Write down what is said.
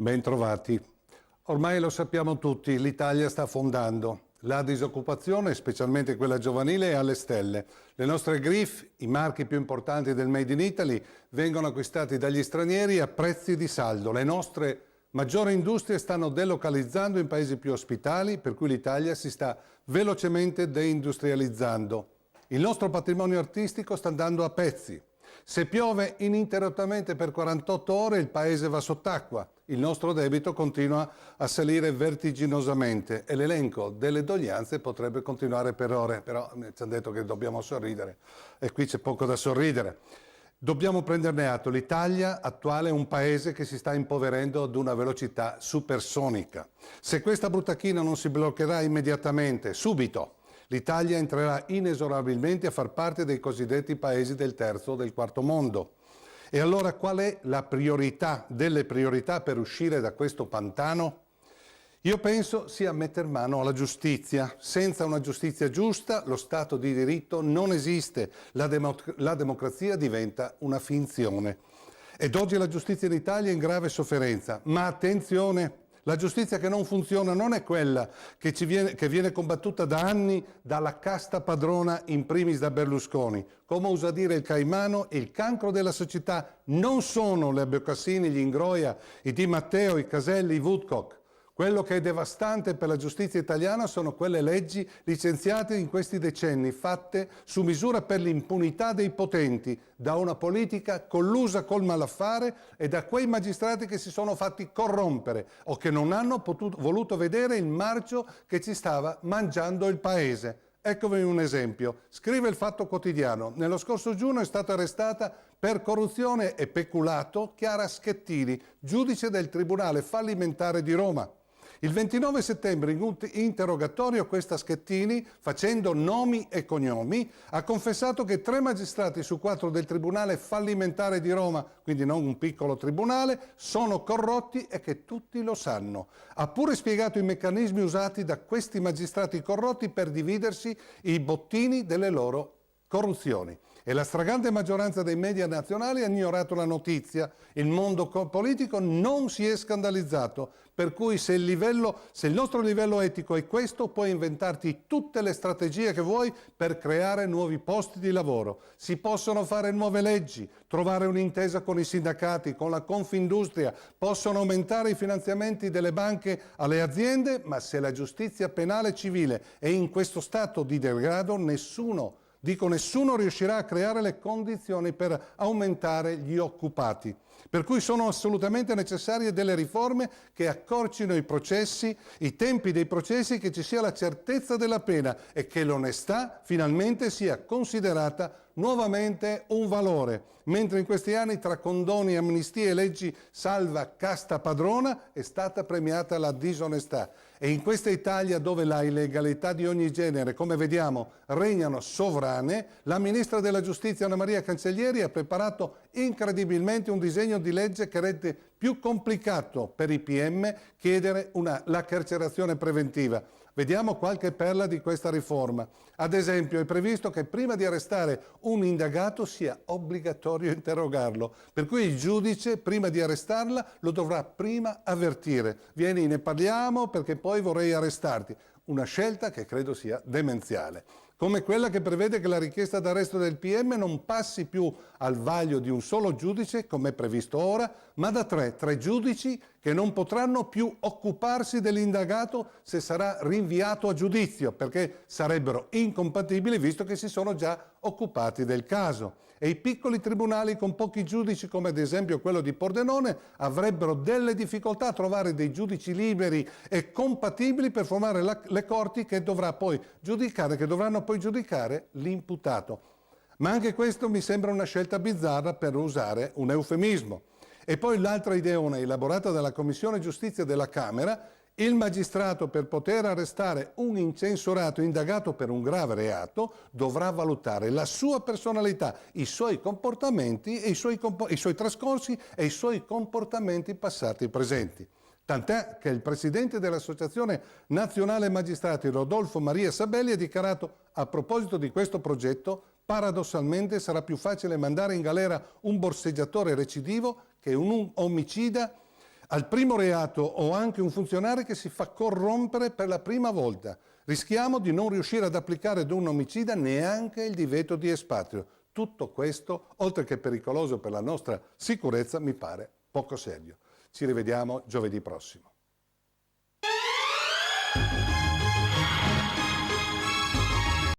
Bentrovati. Ormai lo sappiamo tutti, l'Italia sta affondando. La disoccupazione, specialmente quella giovanile, è alle stelle. Le nostre GRIF, i marchi più importanti del Made in Italy, vengono acquistati dagli stranieri a prezzi di saldo. Le nostre maggiori industrie stanno delocalizzando in paesi più ospitali, per cui l'Italia si sta velocemente deindustrializzando. Il nostro patrimonio artistico sta andando a pezzi. Se piove ininterrottamente per 48 ore il paese va sott'acqua, il nostro debito continua a salire vertiginosamente e l'elenco delle doglianze potrebbe continuare per ore, però ci hanno detto che dobbiamo sorridere e qui c'è poco da sorridere. Dobbiamo prenderne atto, l'Italia attuale è un paese che si sta impoverendo ad una velocità supersonica. Se questa brutta china non si bloccherà immediatamente, subito, l'Italia entrerà inesorabilmente a far parte dei cosiddetti paesi del terzo o del quarto mondo. E allora qual è la priorità delle priorità per uscire da questo pantano? Io penso sia mettere mano alla giustizia. Senza una giustizia giusta lo Stato di diritto non esiste, la democrazia diventa una finzione. Ed oggi la giustizia in Italia è in grave sofferenza, ma attenzione! La giustizia che non funziona non è quella che viene combattuta da anni dalla casta padrona, in primis da Berlusconi. Come usa dire il Caimano, il cancro della società non sono le Beccassini, gli Ingroia, i Di Matteo, i Caselli, i Woodcock. Quello che è devastante per la giustizia italiana sono quelle leggi licenziate in questi decenni, fatte su misura per l'impunità dei potenti, da una politica collusa col malaffare e da quei magistrati che si sono fatti corrompere o che non hanno voluto vedere il marcio che ci stava mangiando il paese. Eccovi un esempio. Scrive il Fatto Quotidiano. Nello scorso giugno è stata arrestata per corruzione e peculato Chiara Schettini, giudice del Tribunale fallimentare di Roma. Il 29 settembre, in un interrogatorio, questa Schettini, facendo nomi e cognomi, ha confessato che 3 magistrati su 4 del Tribunale fallimentare di Roma, quindi non un piccolo tribunale, sono corrotti e che tutti lo sanno. Ha pure spiegato i meccanismi usati da questi magistrati corrotti per dividersi i bottini delle loro corruzioni. E la stragrande maggioranza dei media nazionali ha ignorato la notizia. Il mondo politico non si è scandalizzato, per cui se il nostro livello etico è questo, puoi inventarti tutte le strategie che vuoi per creare nuovi posti di lavoro. Si possono fare nuove leggi, trovare un'intesa con i sindacati, con la Confindustria, possono aumentare i finanziamenti delle banche alle aziende, ma se la giustizia penale civile è in questo stato di degrado, nessuno riuscirà a creare le condizioni per aumentare gli occupati. Per cui sono assolutamente necessarie delle riforme che accorcino i processi, i tempi dei processi, che ci sia la certezza della pena e che l'onestà finalmente sia considerata nuovamente un valore, mentre in questi anni tra condoni, amnistie e leggi salva casta padrona è stata premiata la disonestà. E in questa Italia dove la illegalità di ogni genere, come vediamo, regnano sovrane, la Ministra della Giustizia Anna Maria Cancellieri ha preparato incredibilmente un disegno di legge che rende più complicato per i PM chiedere la carcerazione preventiva. Vediamo qualche perla di questa riforma. Ad esempio, è previsto che prima di arrestare un indagato sia obbligatorio interrogarlo, per cui il giudice, prima di arrestarla, lo dovrà prima avvertire. Vieni, ne parliamo perché poi vorrei arrestarti. Una scelta che credo sia demenziale. Come quella che prevede che la richiesta d'arresto del PM non passi più al vaglio di un solo giudice, come è previsto ora, ma da tre giudici che non potranno più occuparsi dell'indagato se sarà rinviato a giudizio, perché sarebbero incompatibili visto che si sono già occupati del caso. E i piccoli tribunali con pochi giudici, come ad esempio quello di Pordenone, avrebbero delle difficoltà a trovare dei giudici liberi e compatibili per formare le corti che dovranno poi giudicare l'imputato. Ma anche questo mi sembra una scelta bizzarra, per usare un eufemismo. E poi l'altra ideona elaborata dalla Commissione Giustizia della Camera: il magistrato, per poter arrestare un incensurato indagato per un grave reato, dovrà valutare la sua personalità, i suoi comportamenti, i suoi trascorsi e i suoi comportamenti passati e presenti. Tant'è che il presidente dell'Associazione Nazionale Magistrati, Rodolfo Maria Sabelli, ha dichiarato a proposito di questo progetto: paradossalmente sarà più facile mandare in galera un borseggiatore recidivo che un omicida Al primo reato ho anche un funzionario che si fa corrompere per la prima volta. Rischiamo di non riuscire ad applicare ad un omicida neanche il divieto di espatrio. Tutto questo, oltre che pericoloso per la nostra sicurezza, mi pare poco serio. Ci rivediamo giovedì prossimo.